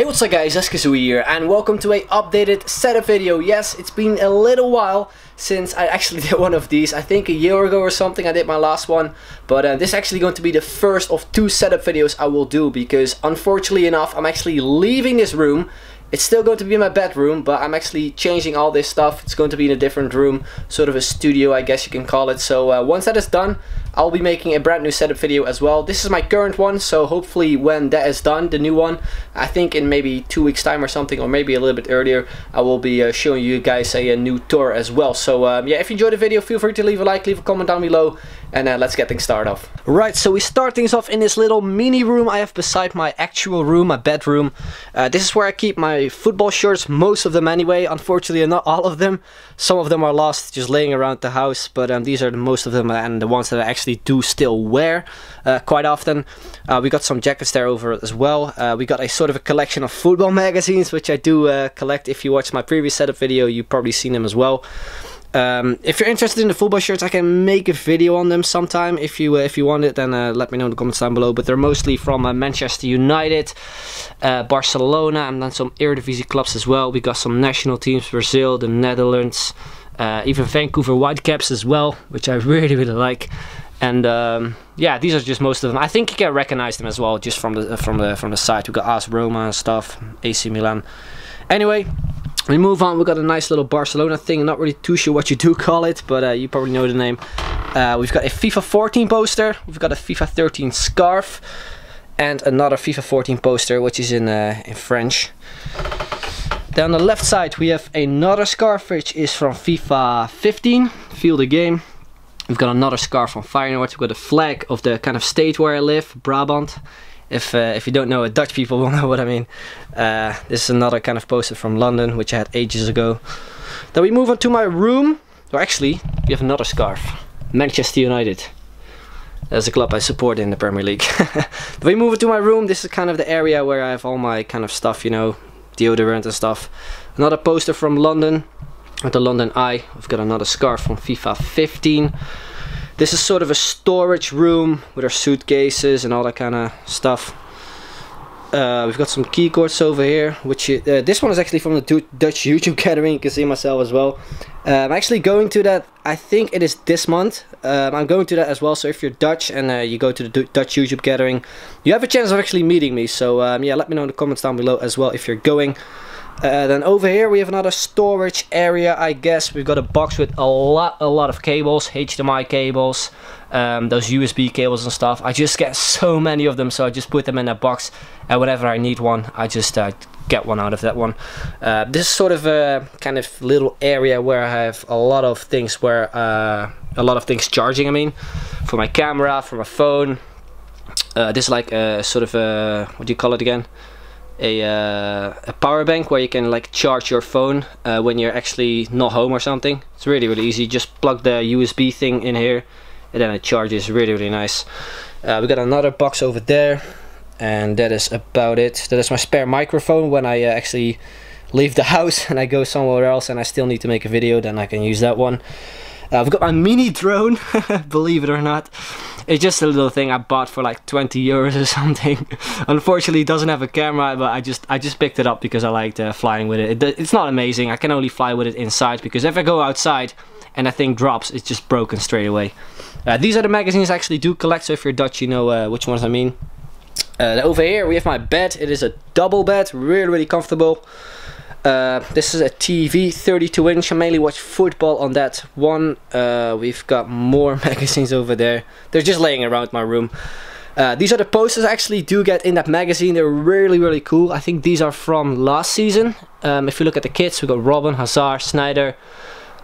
Hey, what's up guys, it's Kazooie here and welcome to a updated setup video. Yes, it's been a little while since I actually did one of these. I think a year ago or something I did my last one, but this is actually going to be the first of two setup videos I will do because unfortunately enough I'm actually leaving this room. It's still going to be in my bedroom, but I'm actually changing all this stuff. It's going to be in a different room, sort of a studio I guess you can call it. So once that is done, I'll be making a brand new setup video as well. This is my current one, so hopefully when that is done, the new one, I think in maybe 2 weeks time or something, or maybe a little bit earlier, I will be showing you guys a new tour as well. So yeah, if you enjoyed the video, feel free to leave a like, leave a comment down below, and let's get things started off. Right, so we start things off in this little mini room I have beside my actual room, my bedroom. This is where I keep my football shirts, most of them anyway. Unfortunately not all of them. Some of them are lost, just laying around the house, but these are the most of them and the ones that I actually do still wear quite often. We got some jackets there over as well. We got a sort of a collection of football magazines, which I do collect. If you watched my previous setup video, you've probably seen them as well. If you're interested in the football shirts, I can make a video on them sometime. If you want it, then let me know in the comments down below. But they're mostly from Manchester United, Barcelona, and then some Eredivisie clubs as well. We got some national teams, Brazil, the Netherlands, even Vancouver Whitecaps as well, which I really like. And yeah, these are just most of them. I think you can recognize them as well just from the site. We got AS Roma and stuff, AC Milan. Anyway, we move on. We got a nice little Barcelona thing. Not really too sure what you do call it, but you probably know the name. We've got a FIFA 14 poster. We've got a FIFA 13 scarf, and another FIFA 14 poster, which is in French. Then on the left side, we have another scarf, which is from FIFA 15. Feel the game. We've got another scarf from Feyenoord. We've got a flag of the kind of state where I live, Brabant. If you don't know it, Dutch people will know what I mean. This is another kind of poster from London, which I had ages ago. Then we move on to my room. Or actually, we have another scarf. Manchester United. That's a club I support in the Premier League. Then we move on to my room. This is kind of the area where I have all my kind of stuff, you know, deodorant and stuff. Another poster from London, with the London Eye. We've got another scarf from FIFA 15. This is sort of a storage room with our suitcases and all that kind of stuff. We've got some key cords over here, which this one is actually from the Dutch YouTube gathering. You can see myself as well. I'm actually going to that. I think it is this month. I'm going to that as well. So if you're Dutch and you go to the Dutch YouTube gathering, you have a chance of actually meeting me. So yeah, let me know in the comments down below as well if you're going. Then over here we have another storage area, I guess. We've got a box with a lot of cables, HDMI cables, those USB cables and stuff. I just get so many of them, so I just put them in that box, and whenever I need one, I just get one out of that one. This is sort of a kind of little area where I have a lot of things charging, I mean, for my camera, for my phone. This is like a sort of a, what do you call it again? A power bank where you can like charge your phone when you're actually not home or something. It's really easy. Just plug the USB thing in here and then it charges. Really nice. We got another box over there, and that is about it. That is my spare microphone. When I actually leave the house and I go somewhere else and I still need to make a video, then I can use that one. I've got my mini drone, believe it or not. It's just a little thing I bought for like 20 euros or something. Unfortunately it doesn't have a camera, but I just picked it up because I liked flying with it. It's not amazing. I can only fly with it inside, because if I go outside and that thing drops, it's just broken straight away. These are the magazines I actually do collect, so if you're Dutch you know which ones I mean. Over here we have my bed. It is a double bed, really comfortable. This is a TV, 32-inch. I mainly watch football on that one. We've got more magazines over there. They're just laying around my room. These are the posters I actually do get in that magazine. They're really cool. I think these are from last season. If you look at the kids, we got Robben, Hazard, Sneijder,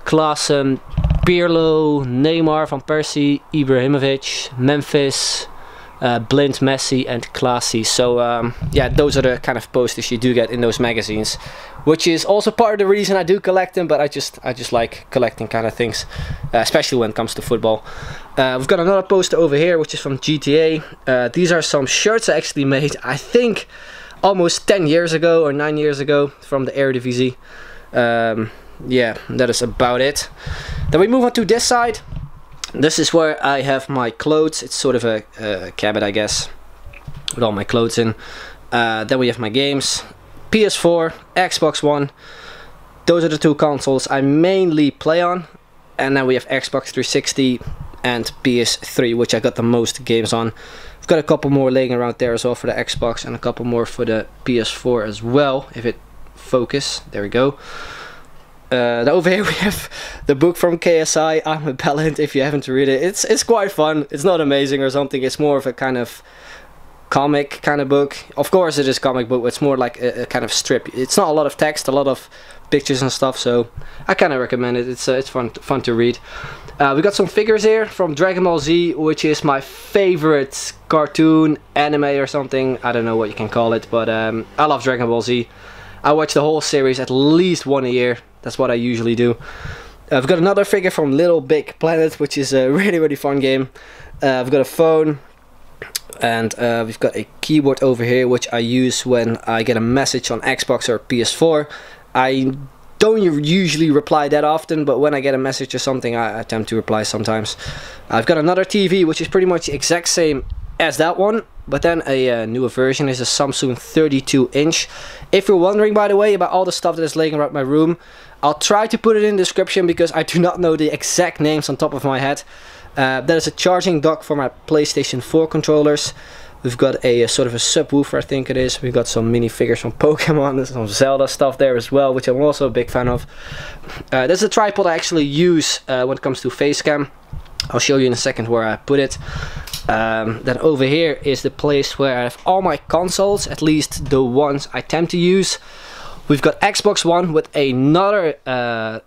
Klaassen, Pirlo, Neymar, Van Persie, Ibrahimovic, Memphis, Blind, Messi, and Klaasie. So yeah, those are the kind of posters you do get in those magazines, which is also part of the reason I do collect them. But I just like collecting kind of things, especially when it comes to football. We've got another poster over here, which is from GTA. These are some shirts I actually made, I think almost 10 years ago or 9 years ago, from the Eredivisie. Yeah, that is about it. Then we move on to this side. This is where I have my clothes. It's sort of a cabinet, I guess, with all my clothes in. Then we have my games. PS4, Xbox One. Those are the two consoles I mainly play on. And then we have Xbox 360 and PS3, which I got the most games on. I've got a couple more laying around there as well for the Xbox, and a couple more for the PS4 as well, if it focus. There we go. Over here we have the book from KSI, I'm a Ballant. If you haven't read it, it's quite fun. It's not amazing or something, it's more of a kind of comic kind of book. Of course it is comic book, but it's more like a kind of strip. It's not a lot of text, a lot of pictures and stuff, so I kind of recommend it. It's fun to read. We got some figures here from Dragon Ball Z, which is my favorite cartoon, anime or something. I don't know what you can call it, but I love Dragon Ball Z. I watch the whole series at least one a year. That's what I usually do. I've got another figure from Little Big Planet, which is a really fun game. I've got a phone, and we've got a keyboard over here, which I use when I get a message on Xbox or PS4. I don't usually reply that often, but when I get a message or something, I attempt to reply sometimes. I've got another TV, which is pretty much the exact same as that one, but then a newer version is a Samsung 32-inch. If you're wondering, by the way, about all the stuff that is laying around my room, I'll try to put it in the description because I do not know the exact names on top of my head. That is a charging dock for my PlayStation 4 controllers. We've got a sort of a subwoofer, I think it is. We've got some minifigures from Pokemon, some Zelda stuff there as well, which I'm also a big fan of. There's a tripod I actually use when it comes to Facecam. I'll show you in a second where I put it. Then over here is the place where I have all my consoles, at least the ones I tend to use. We've got Xbox One with another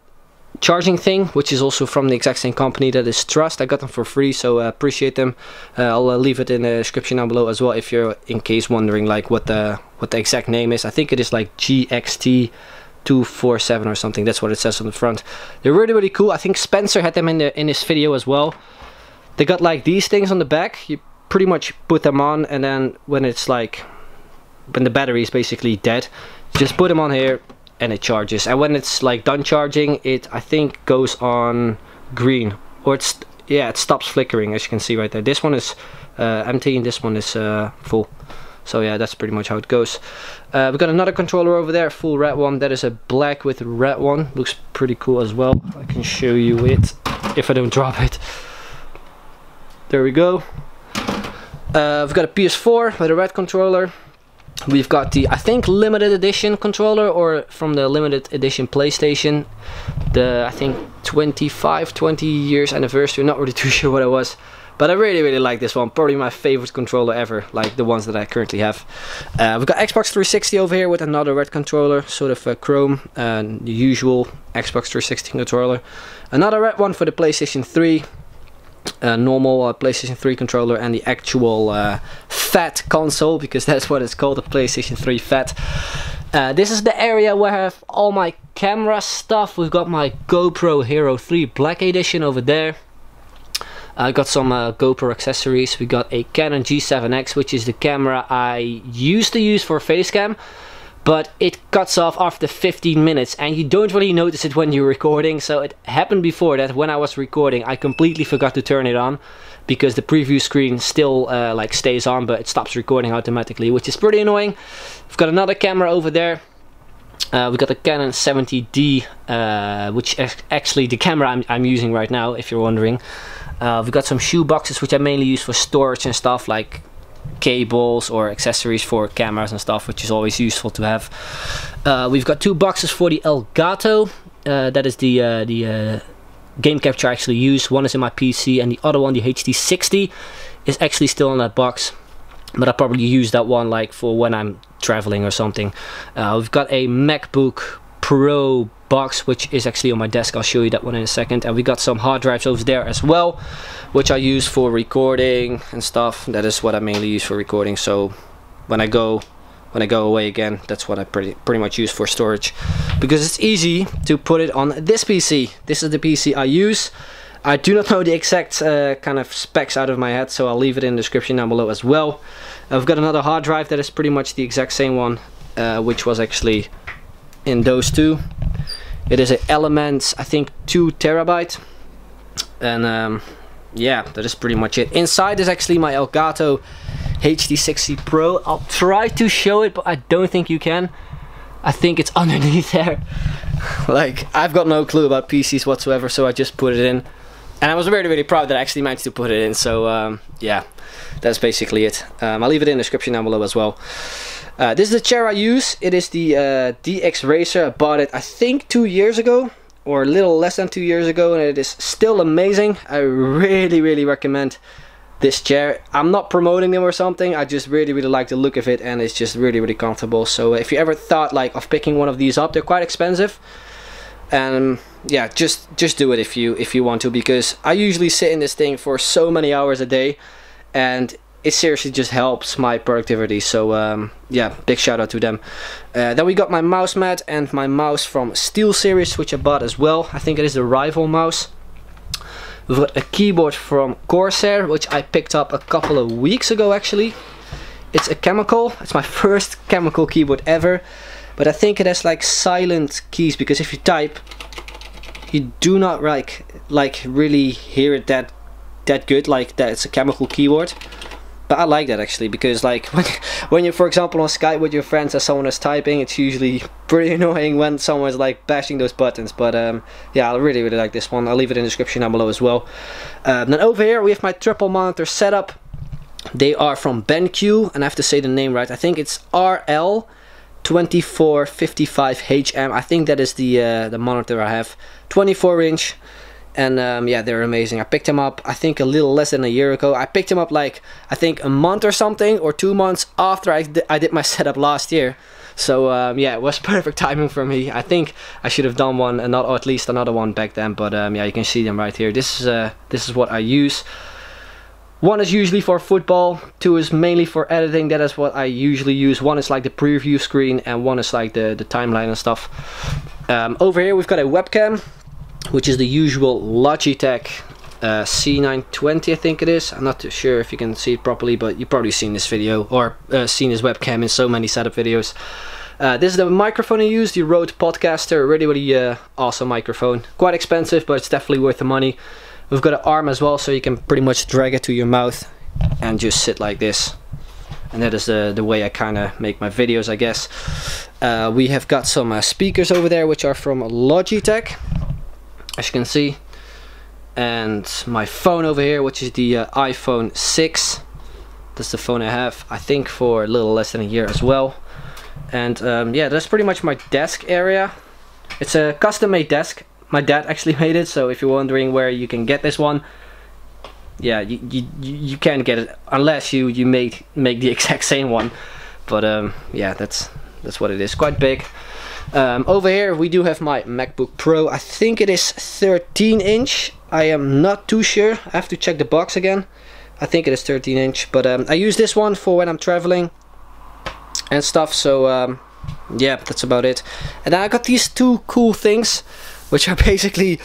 charging thing, which is also from the exact same company, that is Trust. I got them for free, so appreciate them. I'll leave it in the description down below as well, if you're in case wondering like what the exact name is. I think it is like GXT247 or something. That's what it says on the front. They're really cool. I think Spencer had them in his video as well. They got like these things on the back. You pretty much put them on, and then when it's like, when the battery is basically dead, just put them on here and it charges. And when it's like done charging, it I think goes on green, or it stops flickering, as you can see right there. This one is empty and this one is full. So yeah, that's pretty much how it goes. We've got another controller over there, full red one. That is a black with red one. Looks pretty cool as well. I can show you it if I don't drop it. There we go. We've got a PS4 with a red controller. We've got the, I think, limited edition controller, or from the limited edition PlayStation. The, I think, 20 years anniversary. Not really too sure what it was. But I really like this one. Probably my favorite controller ever, like the ones that I currently have. We've got Xbox 360 over here with another red controller, sort of chrome, the usual Xbox 360 controller. Another red one for the PlayStation 3. Normal PlayStation 3 controller, and the actual fat console, because that's what it's called, the PlayStation 3 fat. This is the area where I have all my camera stuff. We've got my GoPro Hero 3 Black Edition over there. I got some GoPro accessories. We got a Canon G7X, which is the camera I used to use for Facecam, but it cuts off after 15 minutes and you don't really notice it when you're recording. So it happened before that when I was recording I completely forgot to turn it on, because the preview screen still like stays on, but it stops recording automatically, which is pretty annoying. We've got another camera over there. We've got a Canon 70D, which is actually the camera I'm using right now, if you're wondering. We've got some shoe boxes, which I mainly use for storage and stuff, like cables or accessories for cameras and stuff, which is always useful to have. We've got two boxes for the Elgato. That is the game capture I actually use. One is in my PC, and the other one, the HD60, is actually still in that box, but I probably use that one like for when I'm traveling or something. We've got a MacBook Pro box, which is actually on my desk. I'll show you that one in a second. And we got some hard drives over there as well, which I use for recording and stuff. That is what I mainly use for recording. So when I go away again, that's what I pretty much use for storage, because it's easy to put it on this PC. This is the PC I use. I do not know the exact kind of specs out of my head, so I'll leave it in the description down below as well. I've got another hard drive that is pretty much the exact same one, which was actually in those two. It is an Element, I think 2 terabyte, and yeah, that is pretty much it. Inside is actually my Elgato HD60 Pro. I'll try to show it, but I don't think you can. I think it's underneath there. Like, I've got no clue about PCs whatsoever, so I just put it in. And I was really, really proud that I actually managed to put it in. So, yeah, that's basically it. I'll leave it in the description down below as well. This is the chair I use. It is the DXRacer. I bought it, I think, 2 years ago, or a little less than 2 years ago, and it is still amazing. I really, really recommend this chair. I'm not promoting them or something. I just really, really like the look of it, and it's just really, really comfortable. So if you ever thought like of picking one of these up, they're quite expensive. And yeah, just do it if you want to, because I usually sit in this thing for so many hours a day, and it seriously just helps my productivity. So yeah, big shout out to them. Then we got my mouse mat and my mouse from Steelseries, which I bought as well. I think it is the rival mouse. We've got a keyboard from Corsair, which I picked up a couple of weeks ago actually. It's a chemical. It's my first chemical keyboard ever. But I think it has like silent keys, because if you type, you do not like really hear it that good, like that it's a chemical keyboard. But I like that actually, because like when you're, for example, on Skype with your friends and someone is typing, it's usually pretty annoying when someone's like bashing those buttons. But yeah, I really, really like this one. I'll leave it in the description down below as well. Then over here we have my triple monitor setup. They are from BenQ, and I have to say the name right. I think it's RL2455HM. I think that is the monitor I have. 24-inch. And yeah, they're amazing. I picked them up, I think, a little less than a year ago. I picked them up like, I think, a month or something, or 2 months after I did my setup last year. So yeah, it was perfect timing for me. I think I should have done one, and or at least another one back then. But yeah, you can see them right here. This is what I use. One is usually for football, 2 is mainly for editing. That is what I usually use. One is like the preview screen, and one is like the timeline and stuff. Over here we've got a webcam, which is the usual Logitech C920, I think it is. I'm not too sure if you can see it properly, but you've probably seen this video, or seen this webcam in so many setup videos. This is the microphone I use, the Rode Podcaster. Really, really awesome microphone. Quite expensive, but it's definitely worth the money. We've got an arm as well, so you can pretty much drag it to your mouth and just sit like this. And that is the way I kind of make my videos, I guess. We have got some speakers over there, which are from Logitech, as you can see. And my phone over here, which is the iPhone 6. That's the phone I have, I think, for a little less than a year as well. And yeah, that's pretty much my desk area. It's a custom-made desk. My dad actually made it, so if you're wondering where you can get this one, yeah, you can't get it unless you make the exact same one. But yeah, that's what it is. Quite big. Over here we do have my MacBook Pro. I think it is 13-inch. I am not too sure. I have to check the box again. I think it is 13-inch, but I use this one for when I'm traveling and stuff. So yeah, that's about it. And then I got these two cool things, which are basically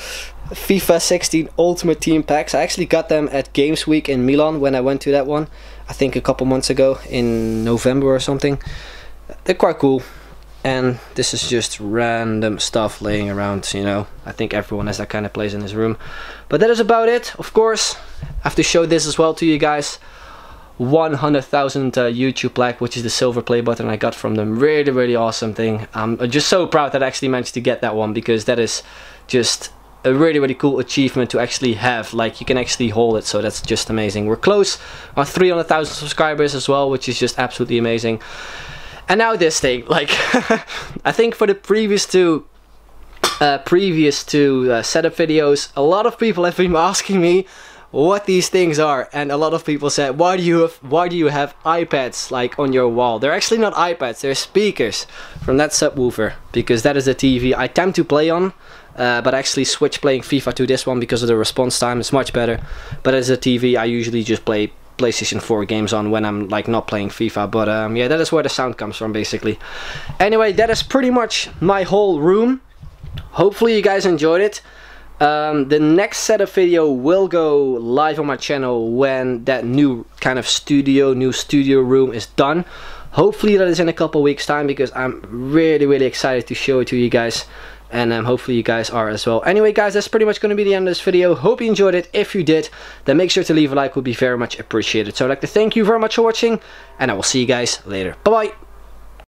FIFA 16 Ultimate Team packs. I actually got them at Games Week in Milan when I went to that one, I think a couple months ago in November or something. They're quite cool. And this is just random stuff laying around, you know. I think everyone has that kind of place in his room. But that is about it. Of course, I have to show this as well to you guys. 100,000 YouTube plaque, which is the silver play button I got from them. Really, really awesome thing. I'm just so proud that I actually managed to get that one, because that is just a really, really cool achievement to actually have. Like, you can actually hold it, so that's just amazing. We're close on 300,000 subscribers as well, which is just absolutely amazing. And now this thing, like, I think for the previous two setup videos, a lot of people have been asking me what these things are, and a lot of people said, why do you have iPads like on your wall? They're actually not iPads, they're speakers from that subwoofer, because that is the TV I tend to play on, but I actually switched playing FIFA to this one because of the response time. It's much better. But as a TV I usually just play PlayStation 4 games on when I'm like not playing FIFA. But yeah, that is where the sound comes from basically. Anyway, that is pretty much my whole room. Hopefully you guys enjoyed it. The next setup video will go live on my channel when that new kind of studio room is done. Hopefully that is in a couple weeks time, because I'm really, really excited to show it to you guys. And hopefully you guys are as well. Anyway guys, that's pretty much going to be the end of this video. Hope you enjoyed it. If you did, then make sure to leave a like, would be very much appreciated. So I'd like to thank you very much for watching, and I will see you guys later. Bye bye.